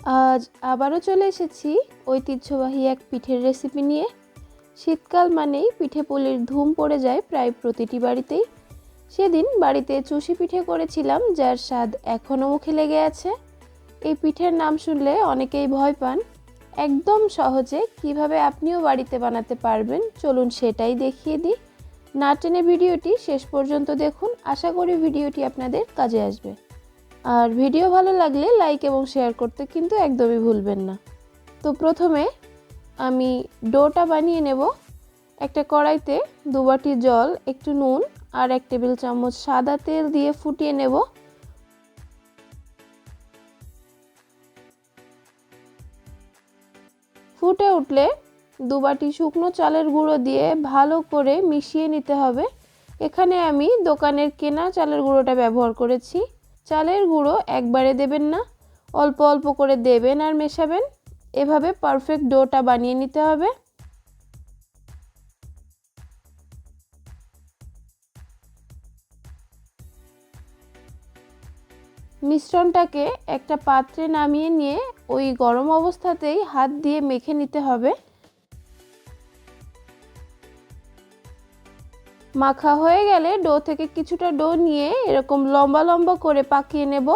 আজ আবারও চলে এসেছি ঐতিহ্যবাহী এক পিঠের রেসিপি নিয়ে। শীতকাল মানেই পিঠে পুলির ধুম পড়ে যায় প্রায় প্রতিটি বাড়িতেই। সেদিন বাড়িতে চুষি পিঠে করেছিলাম, যার স্বাদ এখনও মুখে লেগে আছে। এই পিঠের নাম শুনলে অনেকেই ভয় পান। একদম সহজে কিভাবে আপনিও বাড়িতে বানাতে পারবেন, চলুন সেটাই দেখিয়ে দিই। না টেনে ভিডিওটি শেষ পর্যন্ত দেখুন, আশা করি ভিডিওটি আপনাদের কাজে আসবে। আর ভিডিও ভালো লাগলে লাইক এবং শেয়ার করতে কিন্তু একদমই ভুলবেন না। তো প্রথমে আমি ডোটা বানিয়ে নেব। একটা কড়াইতে 2 বাটি জল, একটু নুন আর 1 টেবিল চামচ সাদা তেল দিয়ে ফুটিয়ে নেব। ফুটে উঠলে 2 বাটি শুকনো চালের গুঁড়ো দিয়ে ভালো করে মিশিয়ে নিতে হবে। এখানে আমি দোকানের কেনা চালের গুঁড়োটা ব্যবহার করেছি। চালের গুঁড়ো একবারে দেবেন না, অল্প অল্প করে দেবেন আর মেশাবেন। এভাবে পারফেক্ট ডোটা বানিয়ে নিতে হবে। মিশ্রণটাকে একটা পাত্রে নামিয়ে নিয়ে ওই গরম অবস্থাতেই হাত দিয়ে মেখে নিতে হবে। মাখা হয়ে গেলে ডো থেকে কিছুটা ডো নিয়ে এরকম লম্বা লম্বা করে পাকিয়ে নেব।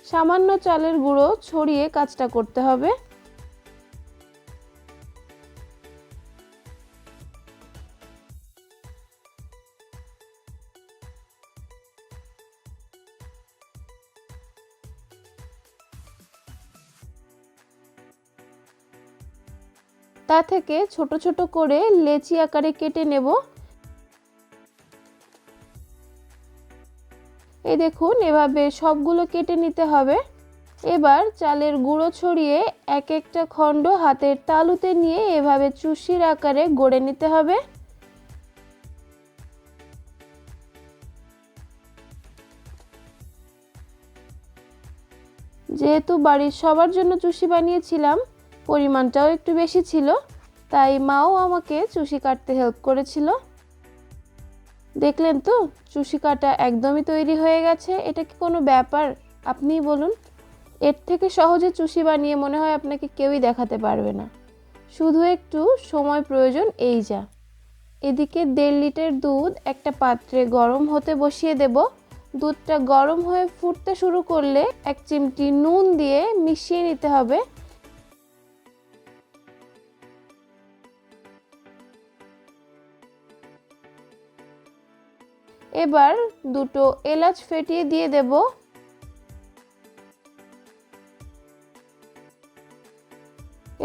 সামান্য চালের গুঁড়ো ছড়িয়ে কাজটা করতে হবে। তা থেকে ছোট ছোট করে লেচি আকারে কেটে নেব। এই দেখুন, এভাবে সবগুলো কেটে নিতে হবে। এবার চালের গুঁড়ো ছড়িয়ে এক একটা খণ্ড হাতের তালুতে নিয়ে এভাবে চুষির আকারে গড়ে নিতে হবে। যেহেতু বাড়ির সবার জন্য চুষি বানিয়েছিলাম, পরিমাণটাও একটু বেশি ছিল, তাই মাও আমাকে চুষি কাটতে হেল্প করেছিল। দেখলেন তো, চুষি কাটা একদমই তৈরি হয়ে গেছে। এটা কি কোনো ব্যাপার? আপনিই বলুন। এর থেকে সহজে চুষি বানিয়ে মনে হয় আপনাকে কেউই দেখাতে পারবে না। শুধু একটু সময় প্রয়োজন, এই যা। এদিকে 1.5 লিটার দুধ একটা পাত্রে গরম হতে বসিয়ে দেব। দুধটা গরম হয়ে ফুটতে শুরু করলে 1 চিমটি নুন দিয়ে মিশিয়ে নিতে হবে। এবার 2টো এলাচ ফেটিয়ে দিয়ে দেব।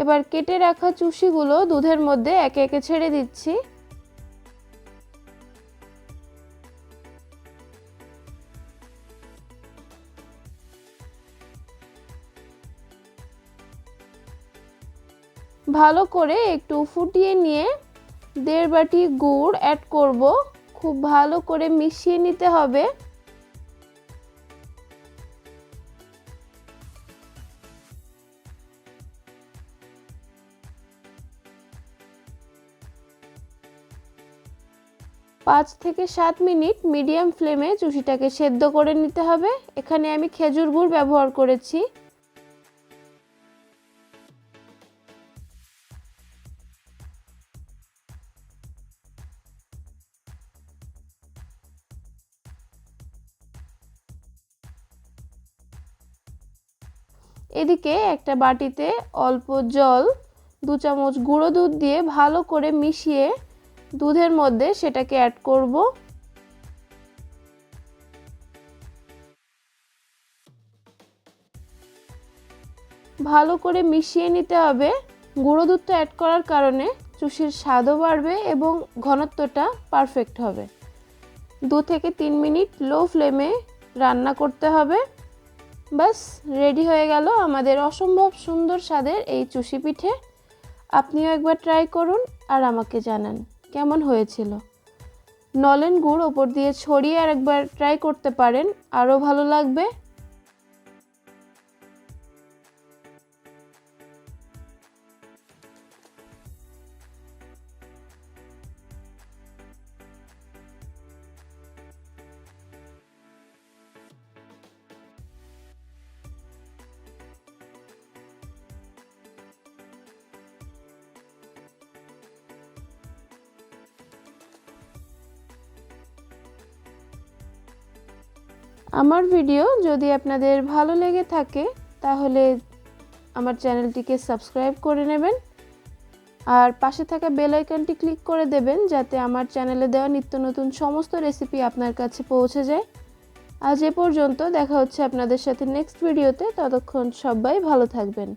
এবার কেটে রাখা চুষিগুলো দুধের মধ্যে একে একে ছেড়ে দিচ্ছি। ভালো করে একটু ফুটিয়ে নিয়ে 1.5 বাটি গুড় অ্যাড করব। খুব ভালো করে মিশিয়ে নিতে হবে। পাঁচ থেকে 7 মিনিট মিডিয়াম ফ্লেমে চুষিটাকে সেদ্ধ করে নিতে হবে। এখানে আমি খেজুর গুড় ব্যবহার করেছি। এদিকে একটা বাটিতে অল্প জল, 2 চামচ গুঁড়ো দুধ দিয়ে ভালো করে মিশিয়ে দুধের মধ্যে সেটাকে অ্যাড করব। ভালো করে মিশিয়ে নিতে হবে। গুঁড়ো দুধটা অ্যাড করার কারণে চুষির স্বাদও বাড়বে এবং ঘনত্বটা পারফেক্ট হবে। 2 থেকে 3 মিনিট লো ফ্লেমে রান্না করতে হবে। বাস রেডি হয়ে গেল আমাদের অসম্ভব সুন্দর স্বাদের এই চুষি পিঠে। আপনিও একবার ট্রাই করুন আর আমাকে জানান কেমন হয়েছিল। নলেন গুড় ওপর দিয়ে ছড়িয়ে আর একবার ট্রাই করতে পারেন, আরও ভালো লাগবে। আমার ভিডিও যদি আপনাদের ভালো লেগে থাকে তাহলে আমার চ্যানেলটিকে সাবস্ক্রাইব করে নেবেন আর পাশে থাকা বেল আইকনটি ক্লিক করে দেবেন যাতে আমার চ্যানেলে দেওয়া নিত্য নতুন সমস্ত রেসিপি আপনার কাছে পৌঁছে যায়। আজ এ পর্যন্ত, দেখা হচ্ছে আপনাদের সাথে নেক্সট ভিডিওতে। ততক্ষণ সবাই ভালো থাকবেন।